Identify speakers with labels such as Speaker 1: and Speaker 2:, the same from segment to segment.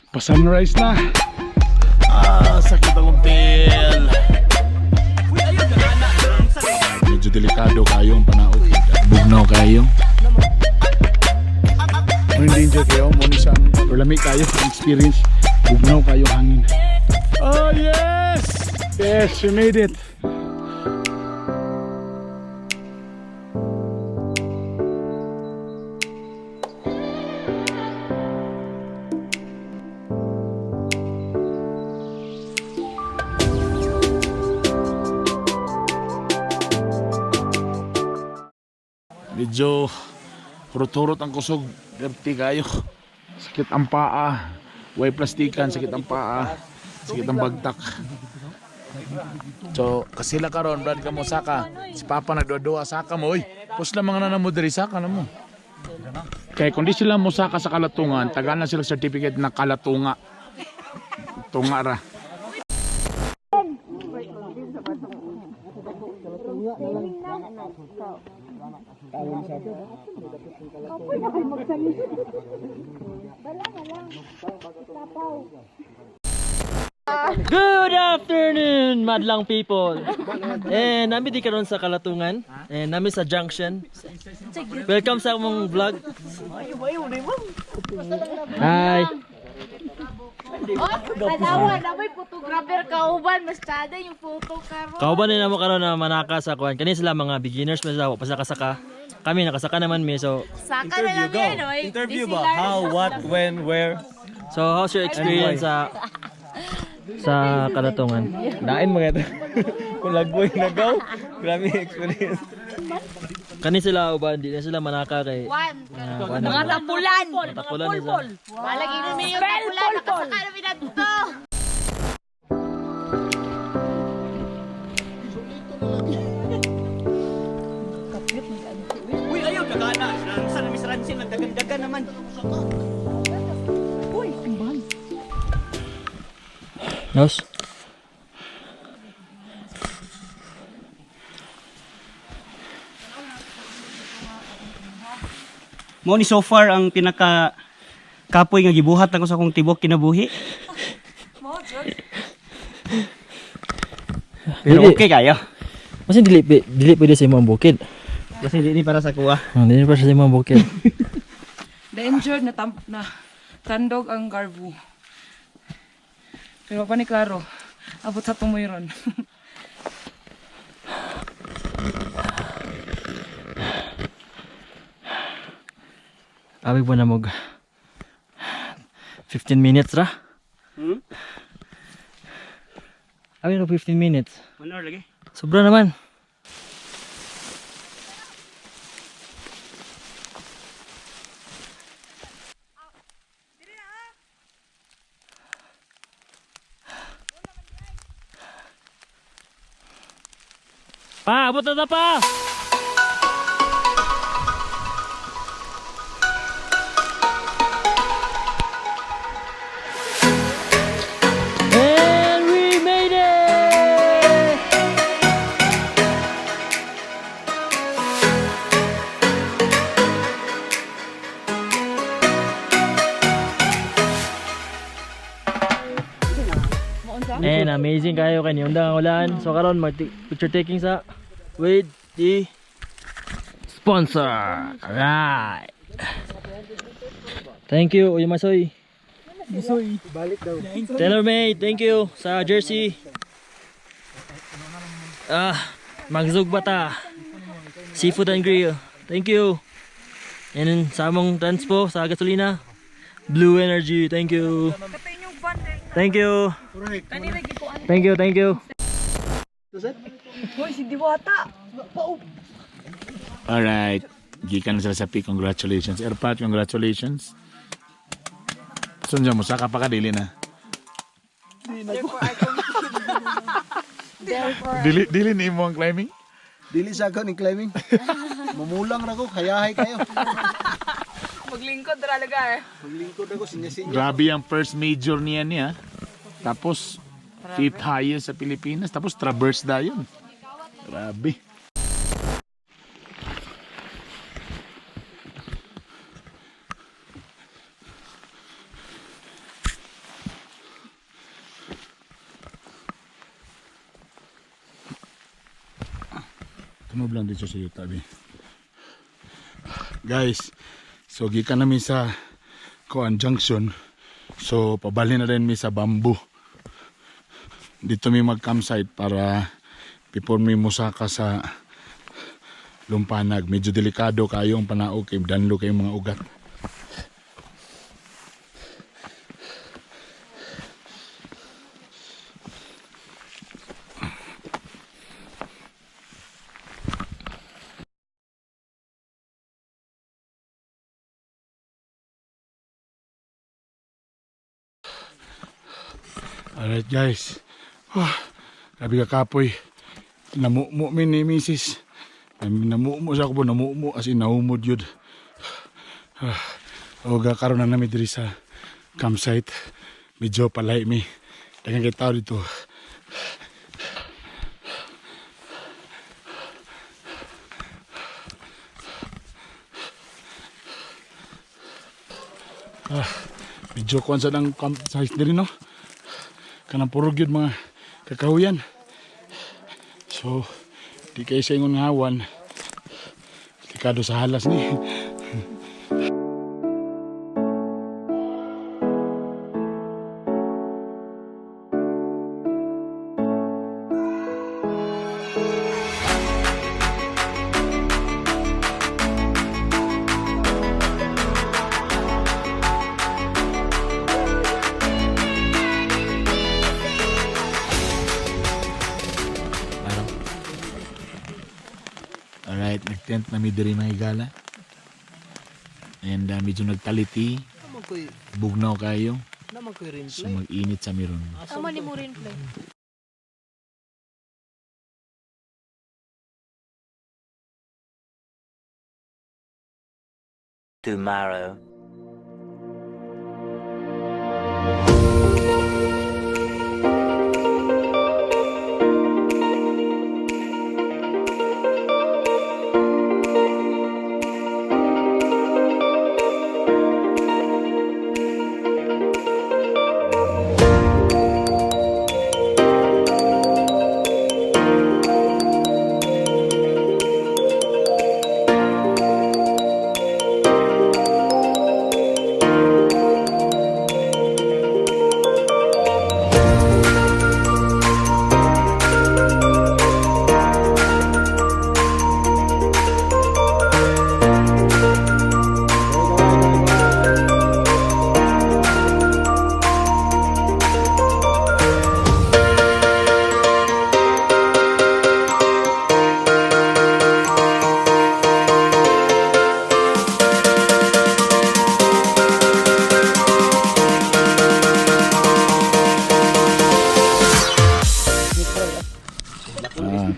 Speaker 1: Pa-sunrise na. Sakit ang until. Medyo delikado kayong panaog. Bugnaw kayo. Hindi enjoy kayo. Munisan. Or lamig kayo. Experience. Bugnaw kayo hangin. Oh yes! Yes, we made it. Medyo hurot-hurot ang kusog, dirty kayo. Sakit ang paa, way plastikan, sakit ang paa, sakit ang bagtak. So, kasila karon brad ka mo saka. Si Papa nagdua-dua saka mo, oy. Pus lang mga nanamo diri saka na mo. Kaya kung di sila mo saka sa Kalatungan, tagaan na sila certificate na Kalatunga. Tunga ra.
Speaker 2: Good afternoon, madlang people. And nami di karon sa Kalatungan. And nami sa junction. Welcome sa among vlog. Hi.
Speaker 3: Kanawa na may photographer kauban, mas tada yung photo karon.
Speaker 2: Kauban na mo karon na manaka sa kuan. Kani sila mga beginners pa sa pasaka-saka. Kami nakasaka naman mi so
Speaker 3: Saka na lang yan, oy.
Speaker 4: Interview ba? How, what, when, where?
Speaker 2: so how's your experience sa Kalatungan?
Speaker 4: Nain mga ito. Kung lagboy nagaw. Grabe experience.
Speaker 2: Kani sila uban di na sila manaka kay
Speaker 3: One. Mga tapulan.
Speaker 2: tapulan nila.
Speaker 3: Malagi na may yung tapulan. Nakasaka na minaduto.
Speaker 4: Uy, ayaw, dagana. Saan na misransin? Nagdagan naman.
Speaker 2: Nos.
Speaker 4: Mo ni so far ang pinaka kapoy nga gibuhat ako sa akong tibok kinabuhi. Pero
Speaker 2: Dili.
Speaker 4: okay kayo.
Speaker 2: Kasi dili pwede sa imong bukid.
Speaker 4: Kasi hindi ni para sa kuha.
Speaker 2: Dili pa sa imong bukid.
Speaker 5: Danger na tandog ang garbu. Pero pa ni klaro, abot sa tumoy ron.
Speaker 2: Abig po na mog 15 minutes ra. Abig na 15 minutes.
Speaker 4: 1 hour lagi.
Speaker 2: Sobra naman. Pa, abot na pa! And we made it! And amazing kayo kay niundang ang ulan. So karon picture taking sa with the sponsor. Alright. Thank you, Uy Masoy. Masoy. Balik daw. TaylorMade, thank you sa jersey. Magzug bata. Seafood and Grill. Thank you. And sa among transpo sa gasolina. Blue Energy, thank you. Thank you. Thank you, thank you.
Speaker 5: Hoy, si Diwata!
Speaker 1: Alright. Gikan na sila sa peak. Congratulations. Erpat, congratulations. Sunja mo, saka pa kadili na. Dili ni mo ang climbing?
Speaker 6: Dili sa ako ni climbing. Mamulang na ko, kayahay kayo.
Speaker 5: Maglingkod talaga eh.
Speaker 6: Maglingkod ako, sinya-sinya.
Speaker 1: Grabe ang first major niya. Tapos, fifth highest sa Pilipinas. Tapos, traverse na yun. Grabe. Move lang dito sa iyo tabi. Guys, so gikan namin sa Kuan Junction. So pabali na rin mi sa Bamboo. Dito mi mag-campsite para before mi musaka sa Lumpanag. Medyo delikado kayo ang panaog kay danlo kay mga ugat. Alright guys. Grabe ka kapoy. Namumo min ni misis. Namumo sa ako po. Namumo as in naumod yun. O karon na namin diri sa campsite. Medyo palay mi. Dagan kay tao dito. Medyo kuan sa ng campsite diri no. Kanang purog yun mga kakahuyan. So, di kayo sa ingon hawan. Delikado sa halas ni. Alright, nag-tent na mi diri mga higala. And medyo nagtaliti. Bugnaw kayo. So mag-init sa miron.
Speaker 3: Amo ni mo rin play.
Speaker 7: Tomorrow.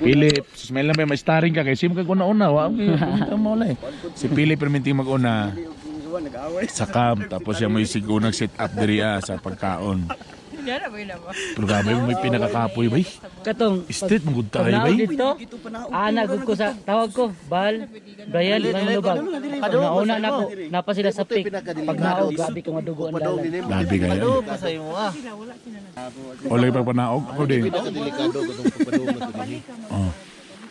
Speaker 1: Philip, smell na may starring ka kay sim ka una-una, wa okay, mo lang. Si Philip perminting mag-una sa camp tapos siya may sigunag set up diri sa pagkaon. Pero gabi may pinakakapoy bay.
Speaker 2: Katong
Speaker 1: Street mo gud tayo
Speaker 2: pagnaog
Speaker 1: bay.
Speaker 2: dito. Gud ko sa tawag ko, Bal, Brian, Manlubag. Nauna na ko, napa sila sa pick. Pagnaog, gabi ko madugo ang dalan.
Speaker 1: Gabi kayo. O lagi pa panaog ako din.
Speaker 6: Delikado ko tong pagpadong na to dinhi.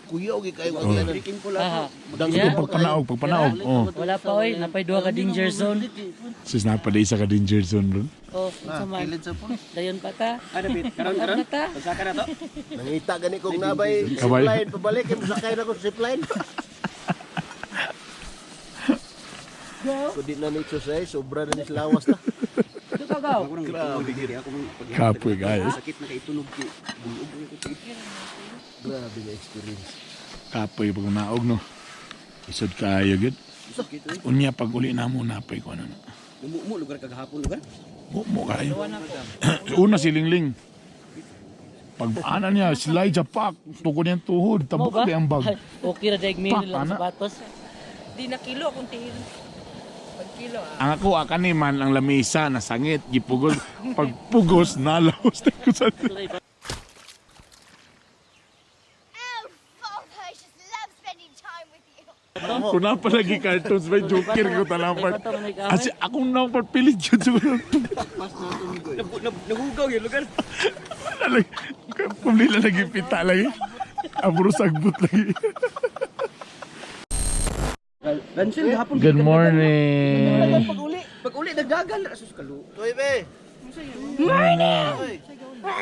Speaker 6: Kuya og kay wa gyud rikin ko lang.
Speaker 1: Dagko pagpanaog.
Speaker 2: Wala pa oy, napay duha ka danger zone.
Speaker 1: Sis na pa isa ka danger zone ron.
Speaker 2: Oh, sama. Dayon pa ta.
Speaker 4: Ano bit? Karon
Speaker 2: ta.
Speaker 4: pagsaka na to.
Speaker 6: Nangita gani kog nabay
Speaker 1: Kabay.
Speaker 6: zipline pabalik kay sakay na ko sa zipline. Kudi na ni exercise, sobra na ni lawas na. Grabe gid ako
Speaker 1: Kapoy guys.
Speaker 4: sakit na kay tunog ki. Bulog ko
Speaker 6: Grabe na experience.
Speaker 1: Kapoy pag naog no. Isod kayo gid. Unya pag uli na mo napay ko ano.
Speaker 4: Mo lugar kagahapon lugar.
Speaker 1: Mo kayo. Una si Lingling. Pag ana niya slide sa pack, tukod niya tuhod, tabok kay ang bag.
Speaker 2: Okay ra daig mi lang
Speaker 1: Ana.
Speaker 2: sapatos.
Speaker 5: Di na kilo kung tihin. Pag kilo
Speaker 1: Ang ako akani man ang lamisa na sangit gipugol pagpugos nalaos na ko sa Kung na pa lagi cartoons may joker ko talampad. Asi akong nang pagpilit yun siguro.
Speaker 4: Nagugaw yung lugar.
Speaker 1: Pumili lagi pita lagi. Abro sagbot lagi.
Speaker 4: Lansel hapon.
Speaker 1: Good morning.
Speaker 4: Pag uli nagdagan asus kalu.
Speaker 6: Uy, be.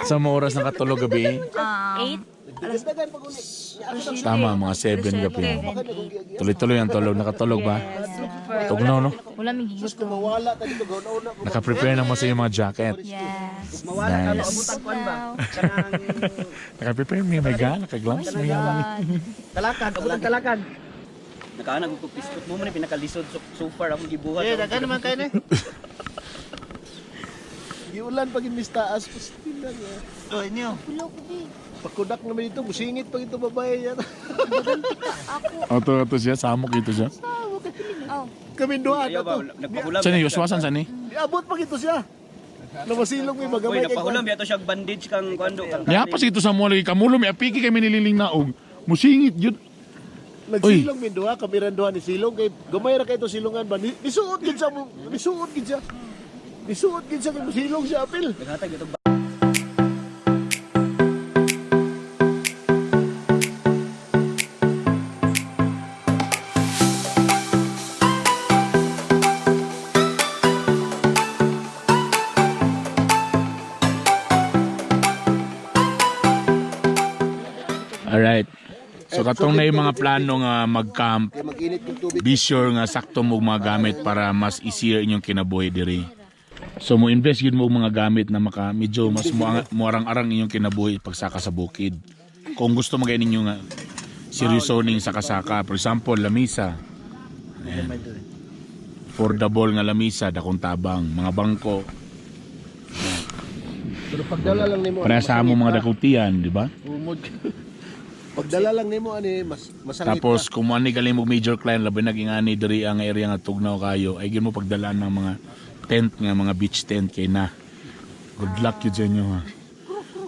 Speaker 1: Sa mga oras nakatulog gabi?
Speaker 3: 8?
Speaker 6: Dagdagan pag uli.
Speaker 1: Tama, mga 7 gabi. Tuloy-tuloy ang tulog. Nakatulog ba? Tugnaw, no?
Speaker 3: Wala may gusto.
Speaker 6: Mawala tayo dito gauna.
Speaker 1: Naka-prepare naman sa yung mga jacket.
Speaker 3: Yes.
Speaker 4: Mawala ka
Speaker 1: Nice.
Speaker 4: abutan kuan ba?
Speaker 1: Naka-prepare may ga, naka-gloves.
Speaker 4: Talakad, abutan talakad. Nakaanag ko piskot mo man pinakalisod so far ako gibuhat.
Speaker 6: Dagan naman kayo na. Giulan pag imistaas pustin lang. Oh, inyo. Pagkudak naman ito, busingit pag ito babae yan.
Speaker 1: Ito siya, samok ito siya.
Speaker 6: Kami doon.
Speaker 4: Ayaw ba nagpahulam.
Speaker 1: Saan yung Yoswasan, saan eh?
Speaker 6: Abot pag ito siya. Namasilong may
Speaker 4: Uy,
Speaker 6: magamay kay
Speaker 4: nagpahulam biya to siya bandage kang kuando kang.
Speaker 1: Niyapas ito sa mga lagi kamulo, may apiki kami nililing naog. Musingit yun.
Speaker 6: Nagsilong min duha, kamiran duha ni silong kay gamay ra kay ito silongan ba. Nisuot gid siya, nisuot gid siya. Nisuot gid siya kay silong siya apil.
Speaker 4: Naghatag ito.
Speaker 1: Alright. So katong na yung mga plano nga mag-camp,
Speaker 6: Kay mag-init yung tubig.
Speaker 1: be sure nga sakto mo mga gamit para mas easier inyong kinabuhi diri. So mo invest yun mo mga gamit na maka medyo mas muarang-arang inyong kinabuhi pagsaka sa bukid. Kung gusto magay ninyo nga seryosoning saka-saka, for example, lamisa. Ayan. Affordable nga lamisa, dakong tabang, mga bangko.
Speaker 6: Pero pagdala lang nimo.
Speaker 1: Para sa mo mga dakutian, di ba?
Speaker 6: umod. Pagdala lang nimo ani mas masangit.
Speaker 1: Tapos kung ano galing mo major client labi nagingani diri ang area nga tugnaw kayo, ay gid mo pagdalaan ng mga tent nga mga beach tent kay na. Good luck yun sa inyo ha.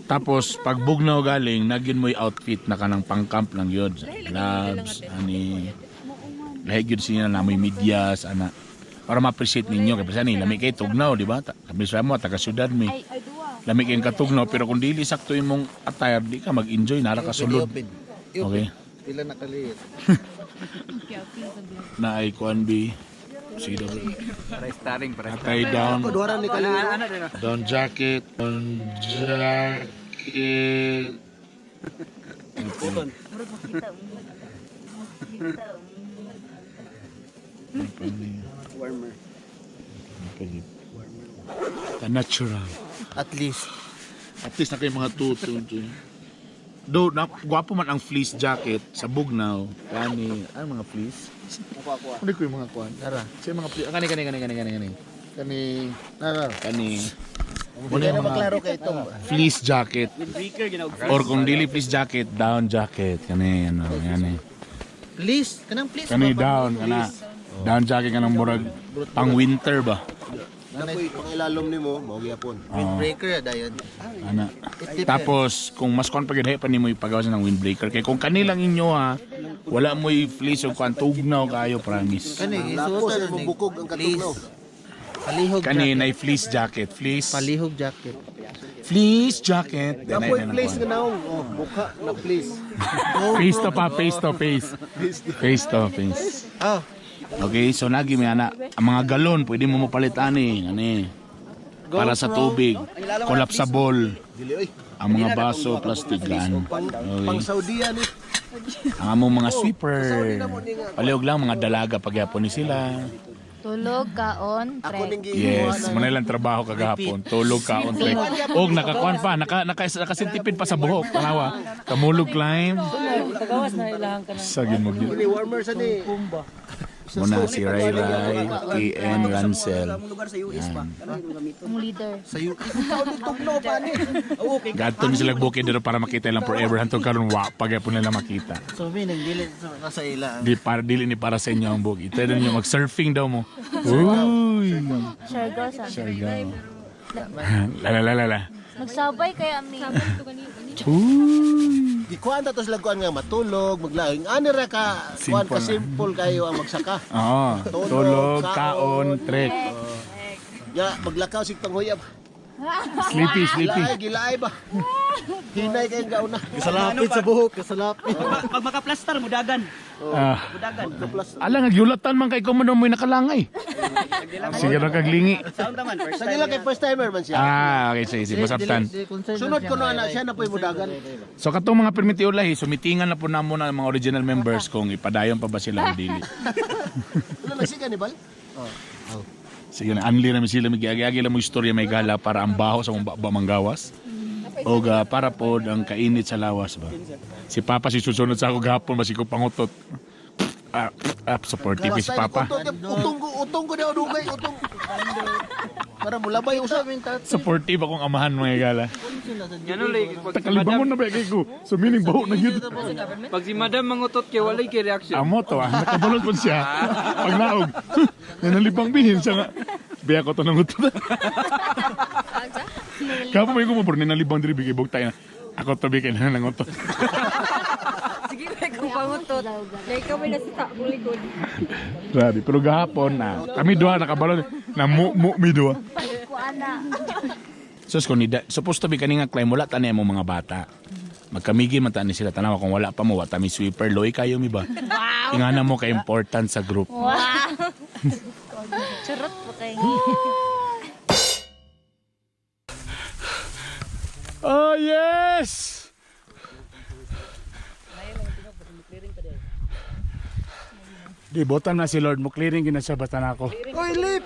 Speaker 1: Tapos pag bugnaw galing, nagyan mo yung outfit na kanang pang-camp lang yun. Gloves, ani. Lahat yun siya na may medyas, ana. Para ma-appreciate ninyo. Kasi ani, lamig kayo tugnaw, di ba? Sabi sa mo, taga-syudad mi. Lamig kayong katugnaw, pero kung dili sakto yung mong attire, di ka mag-enjoy, nara ka sulod. Okay?
Speaker 6: Pila na kaliit.
Speaker 1: Na ay kuan bi. Sige daw. Atay down.
Speaker 6: Kuduharan ni kaliit.
Speaker 1: Down jacket. Down jacket.
Speaker 6: Warmer.
Speaker 1: The natural.
Speaker 6: At least.
Speaker 1: At least na kayo mga tuto. Do, na, gwapo man ang fleece jacket sa bugnaw. Kani, ano mga fleece? Hindi ko yung mga kuan. Tara. Sa mga fleece. Kani. Kani. Nara. Kani.
Speaker 6: Hindi na maklaro kay itong.
Speaker 1: Fleece jacket.
Speaker 4: Breaker ginag.
Speaker 1: Or kung dili fleece jacket, down jacket. Kani, ano, yan eh.
Speaker 6: Please, kanang please.
Speaker 1: Kani down, kana. Down jacket kanang murag pang winter ba?
Speaker 6: Napoy pangilalom nimo mao gyapon. Windbreaker dayon.
Speaker 1: Ana. Tapos kung mas kon pagid pa nimo ipagawas ng windbreaker kay kung kanilang inyo ha, wala mo i-fleece o kan tugnaw kayo promise.
Speaker 6: Kani isuotan mo bukog ang katugnaw.
Speaker 5: Palihog
Speaker 1: Kani na fleece jacket, fleece.
Speaker 5: Palihog jacket.
Speaker 1: Fleece jacket.
Speaker 6: Napoy place nga naong buka na please.
Speaker 1: Face to pa, face to face. Face to face.
Speaker 5: Oh,
Speaker 1: Okay, so nagi may ana, ang mga galon pwede mo mapalit ani, para sa tubig. Collapsible.
Speaker 6: Dili oy.
Speaker 1: Ang mga baso plastic gan.
Speaker 6: Pang
Speaker 1: Okay.
Speaker 6: Saudiya ni.
Speaker 1: Ang among mga sweeper. Palihog lang mga dalaga pagyapon ni sila.
Speaker 3: Tulog, kaon,
Speaker 6: Ako ning
Speaker 3: trek.
Speaker 1: Yes, manilang trabaho kagahapon. Tulog ka on trek. Og nakakuan pa, nakasintipid pa sa buhok. Tanawa. Kamulog climb.
Speaker 5: tagawas na ilang ka na.
Speaker 1: Sagin mo gyud.
Speaker 6: ni warmer sa ni.
Speaker 1: Muna si Ray Ray, KN Rancel.
Speaker 4: Ang lugar sa US pa. Ano yung gamito?
Speaker 3: Ang leader.
Speaker 6: Sayo. Ikaw ni tugnaw pa ni.
Speaker 4: Okay.
Speaker 1: Gadto ni sila bukid dito para makita lang forever hantong karon wa pagyapon nila makita.
Speaker 5: So, may nagdilit sa ila.
Speaker 1: Di para dili ni para sa inyo ang bukid. Ito niyo mag-surfing daw mo. Uy.
Speaker 3: Shargo sa.
Speaker 1: Sargaw. La.
Speaker 3: Magsabay kaya mi.
Speaker 1: Uy.
Speaker 6: Di kuan ta to sila kuan nga matulog, maglaing. Ani ra ka kuan ka simple kayo ang magsaka.
Speaker 1: Oo. Tulog, kaon, trek.
Speaker 6: Ya maglakaw sig panghuyab.
Speaker 1: Sleepy, sleepy.
Speaker 6: Gilaay ba? Hinay kayong gauna. Kasalapit sa buhok, kasalapit.
Speaker 4: Pag maka-plaster mo dagan.
Speaker 1: Ah,
Speaker 4: Dagan.
Speaker 1: alang nagyulatan man kay kumo mo'y nakalangay. Sige ra kag lingi.
Speaker 4: Sound naman first
Speaker 6: Sa
Speaker 4: time.
Speaker 6: gila kay first timer man siya.
Speaker 1: Ah, okay, sige, masabtan.
Speaker 6: Sunod ko na siya na po'y mudagan.
Speaker 1: So katong mga permiti ulahi, sumitingan na po namo na mga original members kung ipadayon pa ba sila o dili.
Speaker 6: Ano na si Cannibal?
Speaker 1: Sige na, anli namin sila, mag-agi-agi lang mo istorya may gala para ang baho sa mga manggawas. O para po ang kainit sa lawas ba. Si Papa si susunod sa ako gahapon, basi ko pangutot. Supportive si Papa.
Speaker 6: Utong ko daw dugay, utong. Para mulabay usap.
Speaker 1: Supportive akong amahan mga gala. Takalibangon na ba kay ko? So meaning baho na yun.
Speaker 7: Pag si Madam mangutot kay walay kay reaction.
Speaker 1: Amo to nakabalot po siya. Pag naog, nanalibang bihin siya nga. Biya ko to nang utot. Kapo may kumapor, nanalibang diri bigay bugtay na. Ako to bigay na nang utot.
Speaker 5: Sige, may kong pangutot. Kaya ikaw may nasita mong likod.
Speaker 1: Grabe, pero gahapon na kami duha nakabalot na mi duha. Sus ko ni supposed to be kaninga climb wala tani mo mga bata. Magkamigi man tani sila tanaw kung wala pa mo wata mi sweeper loy kayo mi ba. Ingana mo ka important sa group.
Speaker 3: Wow. Charot po kayo.
Speaker 1: Oh yes. Di botan na si Lord mo clearing gina siya basta na ako.
Speaker 6: Oy, lip!